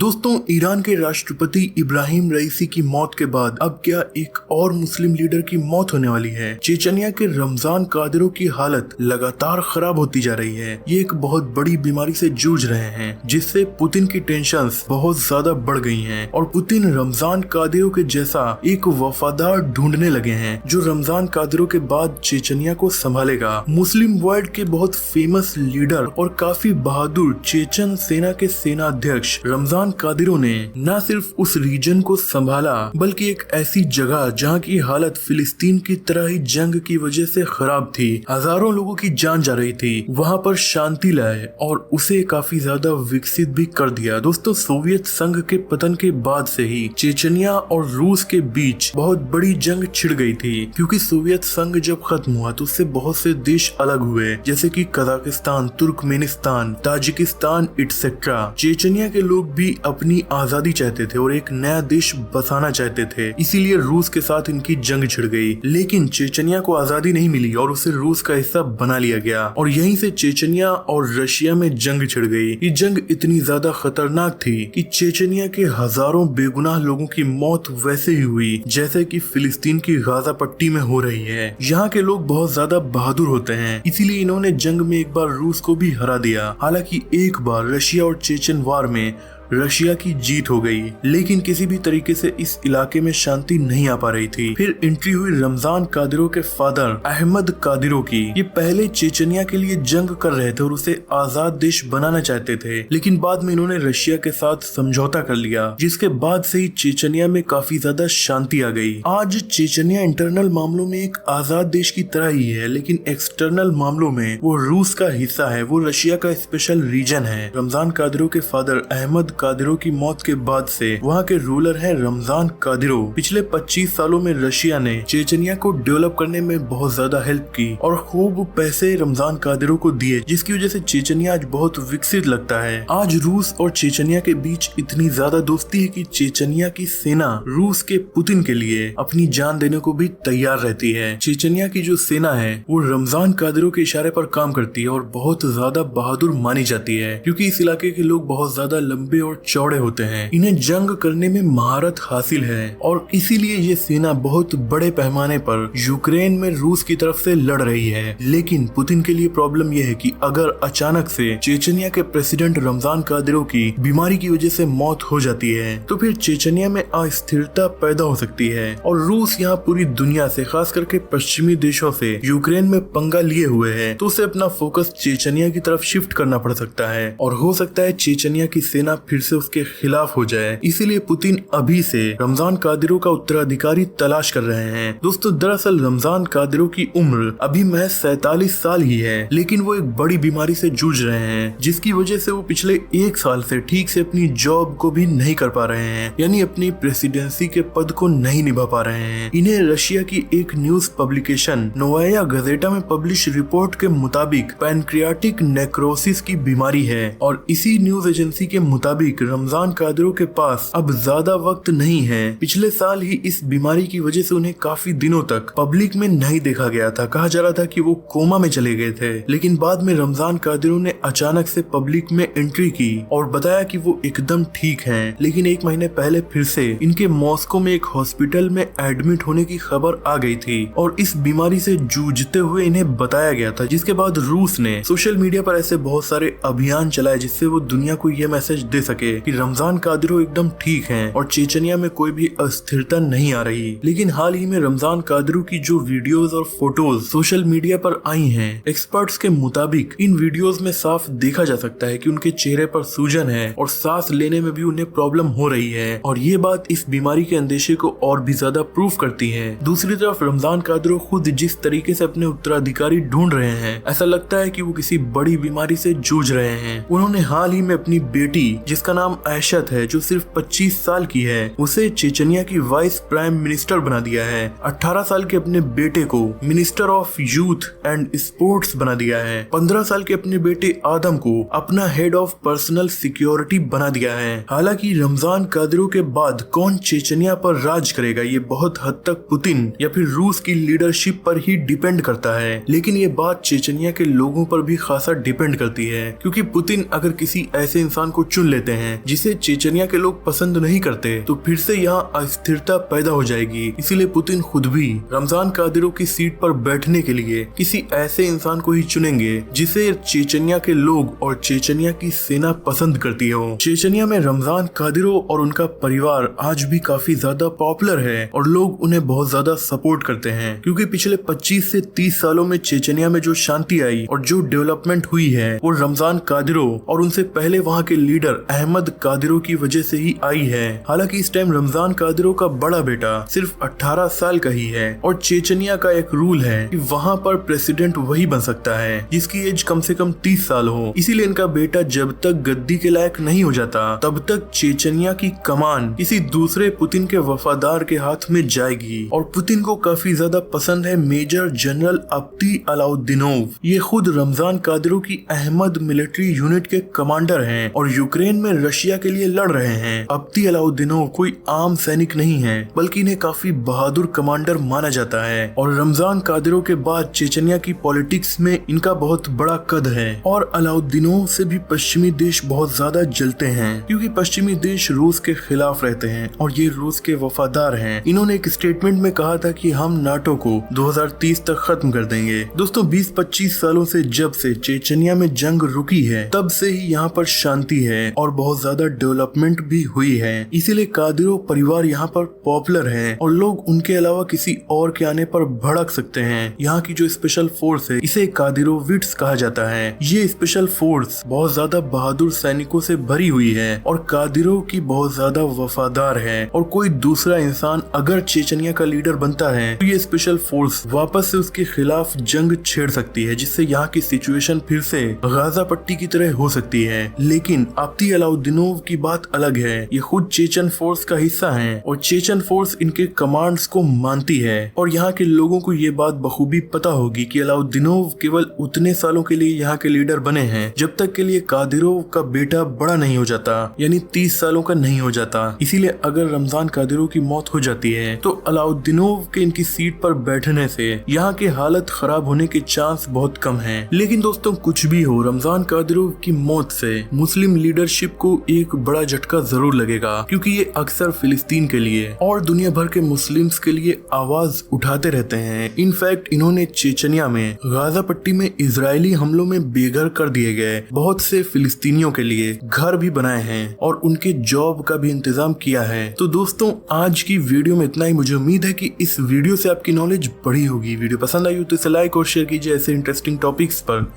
दोस्तों, ईरान के राष्ट्रपति इब्राहिम रईसी की मौत के बाद अब क्या एक और मुस्लिम लीडर की मौत होने वाली है। चेचनिया के रमजान कादिरों की हालत लगातार खराब होती जा रही है। ये एक बहुत बड़ी बीमारी से जूझ रहे हैं, जिससे पुतिन की टेंशन्स बहुत ज्यादा बढ़ गई हैं और पुतिन रमजान कादिरों के जैसा एक वफादार ढूंढने लगे हैं जो रमजान कादिरों के बाद चेचनिया को संभालेगा। मुस्लिम वर्ल्ड के बहुत फेमस लीडर और काफी बहादुर चेचन सेना के सेना अध्यक्ष रमजान कादिरों ने न सिर्फ उस रीजन को संभाला, बल्कि एक ऐसी जगह जहां की हालत फिलिस्तीन की तरह ही जंग की वजह से खराब थी, हजारों लोगों की जान जा रही थी, वहां पर शांति लाए और उसे काफी ज्यादा विकसित भी कर दिया। दोस्तों, सोवियत संघ के पतन के बाद से ही चेचनिया और रूस के बीच बहुत बड़ी जंग छिड़ गई थी, क्योंकि सोवियत संघ जब खत्म हुआ तो उससे बहुत से देश अलग हुए, जैसे कि Kazakhstan, Turkmenistan, Tajikistan etcetera. Chechnya के लोग भी अपनी आजादी चाहते थे और एक नया देश बसाना चाहते थे, इसीलिए रूस के साथ इनकी जंग छिड़ गई। लेकिन चेचनिया को आजादी नहीं मिली और उसे रूस का हिस्सा बना लिया गया और यहीं से चेचनिया और रशिया में जंग छिड़ गई। ये जंग इतनी ज्यादा खतरनाक थी कि चेचनिया के हजारों बेगुनाह लोगों की मौत वैसे ही हुई जैसे कि फिलिस्तीन की गाजा पट्टी में हो रही है। यहाँ के लोग बहुत ज्यादा बहादुर होते हैं, इसीलिए इन्होंने जंग में एक बार रूस को भी हरा दिया। हालांकि एक बार रशिया और चेचन वार में रशिया की जीत हो गई, लेकिन किसी भी तरीके से इस इलाके में शांति नहीं आ पा रही थी। फिर एंट्री हुई रमजान कादिरों के फादर अहमद कादिरों की। ये पहले चेचनिया के लिए जंग कर रहे थे और उसे आजाद देश बनाना चाहते थे, लेकिन बाद में इन्होंने रशिया के साथ समझौता कर लिया, जिसके बाद से ही चेचनिया में काफी ज्यादा शांति आ गई। आज चेचनिया इंटरनल मामलों में एक आजाद देश की तरह ही है, लेकिन एक्सटर्नल मामलों में वो रूस का हिस्सा है, वो रशिया का स्पेशल रीजन है। रमजान कादिरों के फादर अहमद कादिरों की मौत के बाद से वहाँ के रूलर हैं रमजान कादिरों। पिछले 25 सालों में रशिया ने चेचनिया को डेवलप करने में बहुत ज्यादा हेल्प की और खूब पैसे रमजान कादिरों को दिए, जिसकी वजह से चेचनिया आज बहुत विकसित लगता है। आज रूस और चेचनिया के बीच इतनी ज्यादा दोस्ती है कि चेचनिया की सेना रूस के पुतिन के लिए अपनी जान देने को भी तैयार रहती है। चेचनिया की जो सेना है वो रमजान कादिरों के इशारे पर काम करती है और बहुत ज्यादा बहादुर मानी जाती है, क्योंकि इस इलाके के लोग बहुत ज्यादा लंबे और चौड़े होते हैं। इन्हें जंग करने में महारत हासिल है और इसीलिए ये सेना बहुत बड़े पैमाने पर यूक्रेन में रूस की तरफ से लड़ रही है। लेकिन पुतिन के लिए प्रॉब्लम यह है कि अगर अचानक से चेचनिया के प्रेसिडेंट रमजान कादिरों की बीमारी की वजह से मौत हो जाती है तो फिर चेचनिया में अस्थिरता पैदा हो सकती है और रूस यहाँ पूरी दुनिया से, खास करके पश्चिमी देशों से यूक्रेन में पंगा लिए हुए है, तो उसे अपना फोकस चेचनिया की तरफ शिफ्ट करना पड़ सकता है और हो सकता है चेचनिया की सेना फिर से उसके खिलाफ हो जाए। इसीलिए पुतिन अभी से रमजान कादिरों का उत्तराधिकारी तलाश कर रहे हैं। दोस्तों, दरअसल रमजान कादिरों की उम्र अभी महज 47 साल ही है, लेकिन वो एक बड़ी बीमारी से जूझ रहे हैं, जिसकी वजह से वो पिछले 1 साल से ठीक से अपनी जॉब को भी नहीं कर पा रहे हैं, यानी अपनी प्रेसिडेंसी के पद को नहीं निभा पा रहे हैं। इन्हें रशिया की एक न्यूज पब्लिकेशन नोवाया गजेटा में पब्लिश रिपोर्ट के मुताबिक पैनक्रियाटिक नेक्रोसिस की बीमारी है और इसी न्यूज एजेंसी के मुताबिक रमजान कादिरों के पास अब ज्यादा वक्त नहीं है। पिछले साल ही इस बीमारी की वजह से उन्हें काफी दिनों तक पब्लिक में नहीं देखा गया था। कहा जा रहा था कि वो कोमा में चले गए थे, लेकिन बाद में रमजान कादिरों ने अचानक से पब्लिक में एंट्री की और बताया कि वो एकदम ठीक हैं। लेकिन 1 महीने पहले फिर से इनके मॉस्को में एक हॉस्पिटल में एडमिट होने की खबर आ गई थी और इस बीमारी से जूझते हुए इन्हें बताया गया था, जिसके बाद रूस ने सोशल मीडिया पर ऐसे बहुत सारे अभियान चलाए जिससे वो दुनिया को ये मैसेज दे सके कि रमजान कादिरों एकदम ठीक हैं और चेचनिया में कोई भी अस्थिरता नहीं आ रही। लेकिन हाल ही में रमजान कादिरों की जो वीडियोस और फोटोज सोशल मीडिया पर आई हैं, एक्सपर्ट्स के मुताबिक इन वीडियोस में साफ देखा जा सकता है कि उनके चेहरे पर सूजन है और सांस लेने में भी उन्हें प्रॉब्लम हो रही है और ये बात इस बीमारी के अंदेशे को और भी ज्यादा प्रूफ करती है। दूसरी तरफ रमजान कादिरों खुद जिस तरीके से अपने उत्तराधिकारी ढूंढ रहे हैं, ऐसा लगता है कि वो किसी बड़ी बीमारी से जूझ रहे हैं। उन्होंने हाल ही में अपनी बेटी, जिसका नाम ऐशत है, जो सिर्फ 25 साल की है, उसे चेचनिया की वाइस प्राइम मिनिस्टर बना दिया है। 18 साल के अपने बेटे को minister of youth and sports बना दिया है। 15 साल के अपने बेटे आदम को अपना हेड ऑफ पर्सनल सिक्योरिटी बना दिया है। हालांकि रमजान कादिरों के बाद कौन चेचनिया पर राज करेगा ये बहुत हद तक पुतिन या फिर रूस की लीडरशिप पर ही डिपेंड करता है, लेकिन ये बात चेचनिया के लोगों पर भी खासा डिपेंड करती है, क्योंकि पुतिन अगर किसी ऐसे इंसान को चुन लेते देते हैं जिसे चेचनिया के लोग पसंद नहीं करते तो फिर से यहाँ अस्थिरता पैदा हो जाएगी। इसीलिए पुतिन खुद भी रमजान कादिरोव की सीट पर बैठने के लिए किसी ऐसे इंसान को ही चुनेंगे जिसे चेचनिया के लोग और चेचनिया की सेना पसंद करती हो। चेचनिया में रमजान कादिरोव और उनका परिवार आज भी काफी ज्यादा पॉपुलर है और लोग उन्हें बहुत ज्यादा सपोर्ट करते हैं, क्योंकि पिछले 25 से 30 सालों में चेचनिया में जो शांति आई और जो डेवलपमेंट हुई है वो रमजान कादिरोव और उनसे पहले वहाँ के लीडर अहमद कादिरोव की वजह से ही आई है। हालांकि इस टाइम रमजान कादिरोव का बड़ा बेटा सिर्फ 18 साल का ही है और चेचनिया का एक रूल है कि वहाँ पर प्रेसिडेंट वही बन सकता है जिसकी एज कम से कम 30 साल हो। इसीलिए इनका बेटा जब तक गद्दी के लायक नहीं हो जाता तब तक चेचनिया की कमान किसी दूसरे पुतिन के वफादार के हाथ में जाएगी। और पुतिन को काफी ज्यादा पसंद है मेजर जनरल अब्ती अलाउद्दीनोव। ये खुद रमजान कादिरोव की अहमद मिलिट्री यूनिट के कमांडर हैं और यूक्रेन में रशिया के लिए लड़ रहे हैं। अब्ती अलाउद्दीनोव कोई आम सैनिक नहीं है बल्कि इन्हें काफी बहादुर कमांडर माना जाता है और रमजान कादिरोव के बाद चेचनिया की पॉलिटिक्स में इनका बहुत बड़ा कद है। और अलाउद्दीनोव से भी पश्चिमी देश बहुत ज्यादा जलते हैं क्योंकि पश्चिमी देश रूस के खिलाफ रहते हैं और ये रूस के वफादार हैं। इन्होंने एक स्टेटमेंट में कहा था कि हम नाटो को 2030 तक खत्म कर देंगे। दोस्तों 20-25 सालों से जब से चेचनिया में जंग रुकी है तब से ही यहाँ पर शांति है और बहुत ज्यादा डेवलपमेंट भी हुई है। इसीलिए कादिरोव परिवार यहाँ पर पॉपुलर है और लोग उनके अलावा किसी और के आने पर भड़क सकते हैं। यहाँ की जो स्पेशल फोर्स है इसे कादिरोविट्स कहा जाता है। ये स्पेशल फोर्स बहुत ज्यादा बहादुर सैनिकों से भरी हुई है और कादिरोव की बहुत ज्यादा वफादार है और कोई दूसरा इंसान अगर चेचनिया का लीडर बनता है तो ये स्पेशल फोर्स वापस से उसके खिलाफ जंग छेड़ सकती है जिससे यहाँ की सिचुएशन फिर से गाजा पट्टी की तरह हो सकती है। लेकिन अब्ती अलाउद्दीनोव की बात अलग है। ये खुद चेचन फोर्स का हिस्सा है और चेचन फोर्स इनके कमांड्स को मानती है और यहाँ के लोगों को ये बात बखूबी पता होगी कि अलाउद्दीनोव केवल उतने सालों के लिए यहाँ के लीडर बने हैं जब तक के लिए कादिरोव का बेटा बड़ा नहीं हो जाता, यानी 30 सालों का नहीं हो जाता। इसीलिए अगर रमजान कादिरोव की मौत हो जाती है तो अलाउद्दीनोव के इनकी सीट पर बैठने से यहाँ की हालत खराब होने के चांस बहुत कम है। लेकिन दोस्तों कुछ भी हो, रमजान कादिरोव की मौत से मुस्लिम लीडरशिप को एक बड़ा झटका जरूर लगेगा क्योंकि ये अक्सर फिलिस्तीन के लिए और दुनिया भर के मुस्लिम्स के लिए आवाज उठाते रहते हैं। इनफैक्ट इन्होंने चेचनिया में गाजा पट्टी में इजरायली हमलों में बेघर कर दिए गए बहुत से फिलिस्तीनियों के लिए घर भी बनाए हैं और उनके जॉब का भी इंतजाम किया है। तो दोस्तों आज की वीडियो में इतना ही। मुझे उम्मीद है कि इस वीडियो से आपकी नॉलेज बढ़ी होगी। वीडियो पसंद आई हो तो इसे लाइक और शेयर कीजिए। ऐसे इंटरेस्टिंग टॉपिक्स पर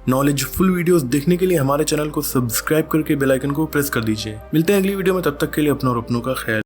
नॉलेजफुल वीडियोस देखने के लिए हमारे चैनल को सब्सक्राइब करके बेल आइकन को प्रेस कर दीजिए। मिलते हैं अगली वीडियो में, तब तक के लिए अपनों और अपनों का ख्याल।